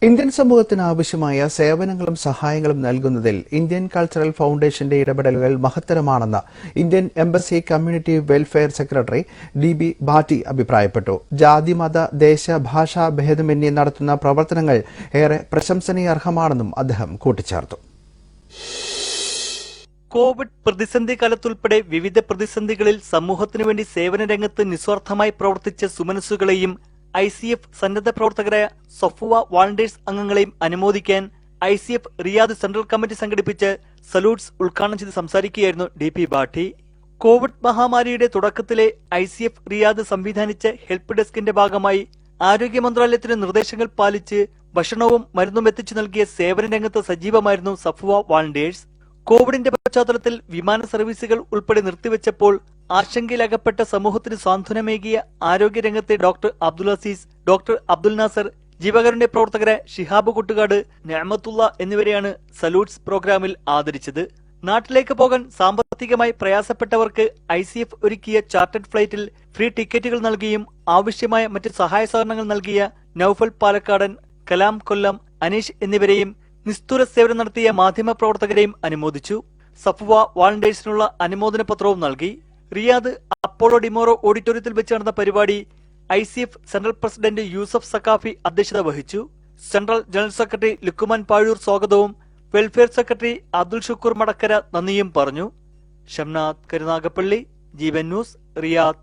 Indian സമൂഹത്തിന് ആവശ്യമായ സേവനങ്ങളും സഹായങ്ങളും നൽകുന്നതിൽ ഇന്ത്യൻ കൾച്ചറൽ ഫൗണ്ടേഷന്റെ ഇടപെടലുകൾ മഹത്തരമാണെന്ന് Indian embassy community welfare secretary DB Bhatti അഭിപ്രായപ്പെട്ടു. ജാതി, മത, ദേശ, ഭാഷാ ഭേദമന്യേ നടത്തുന്ന പ്രവർത്തനങ്ങൾ ഏറെ പ്രശംസനീയാർഹമാണെന്നും അദ്ദേഹം കൂട്ടിച്ചേർത്തു. കോവിഡ് പ്രതിസന്ധി കാലത്തുൾപ്പെടെ വിവിധ പ്രതിസന്ധികളിൽ സമൂഹത്തിനു വേണ്ടി സേവന രംഗത്ത് നിസ്വാർത്ഥമായി പ്രവർത്തിച്ച സുമനസ്സുകളെയും ICF സന്നദ്ധ പ്രവർത്തകരായ സഫുവ വോളണ്ടിയേഴ്സ് അംഗങ്ങളെയും അനുമോദിക്കാൻ ICF റിയാദ് സെൻട്രൽ കമ്മിറ്റി സംഘടിപ്പിച്ച് സല്യൂട്ട്സ് ഉദ്ഘാടനം ചെയ്ത് സംസാരിക്കുകയായിരുന്നു DB ഭാറ്റി. കോവിഡ് മഹാമാരിയുടെ തുടക്കത്തിലെ ICF റിയാദ് സംവിധാനിച്ച ഹെൽപ്പ് ഡെസ്കിന്റെ ഭാഗമായി ആരോഗ്യ മന്ത്രാലയത്തിന്റെ നിർദ്ദേശങ്ങൾ പാലിച്ച് ഭക്ഷണവും മരുന്നും എത്തിച്ചു നൽകിയ സേവന രംഗത്ത് സജീവമായിരുന്നു സഫുവ വോളണ്ടിയേഴ്സ്. കോവിഡിന്റെ പശ്ചാത്തലത്തിൽ വിമാന സർവീസുകൾ ഉൾപ്പെടെ നിർത്തിവെച്ചപ്പോൾ ആശങ്കയിലകപ്പെട്ട സമൂഹത്തിന് സാന്ത്വനമേകിയ ആരോഗ്യരംഗത്തെ ഡോക്ടർ അബ്ദുൽ അസീസ്, ഡോക്ടർ അബ്ദുൽ നാസർ, ജീവകാരുണ്യ പ്രവർത്തകരെ ഷിഹാബ് കുട്ടുകാട്, നിഅമത്തുള്ള എന്നിവരെയാണ് സല്യൂട്ട്സ് പ്രോഗ്രാമിൽ ആദരിച്ചത്. നാട്ടിലേക്ക് പോകാൻ സാമ്പത്തികമായി പ്രയാസപ്പെട്ടവർക്ക് ICF ഒരുക്കിയ ചാർട്ടേഡ് ഫ്ലൈറ്റിൽ ഫ്രീ ടിക്കറ്റുകൾ നൽകിയും ആവശ്യമായ മറ്റ് സഹായ സഹകരണങ്ങൾ നൽകിയ നൌഫൽ പാലക്കാടൻ, കലാം കൊല്ലം, അനീഷ് എന്നിവരെയും നിസ്തുല സേവനം നടത്തിയ മാധ്യമ പ്രവർത്തകരെയും അനുമോദിച്ചു. സഫുവ വോളണ്ടിയേഴ്സിനുള്ള അനുമോദന പത്രവും നൽകി. റിയാദ് അപ്പോളോ ഡിമോറോ ഓഡിറ്റോറിയത്തിൽ വെച്ച് നടന്ന പരിപാടി ICF central president Yusuf Saqafi അധ്യക്ഷത വഹിച്ചു. Central general secretary Luqman Pazhur സ്വാഗതവും വെൽഫെയർ സെക്രട്ടറി അബ്ദുൽ ഷുക്കൂർ മടക്കര നന്ദിയും പറഞ്ഞു. Shamnath Karunagappally, Jeevan news, Riyadh.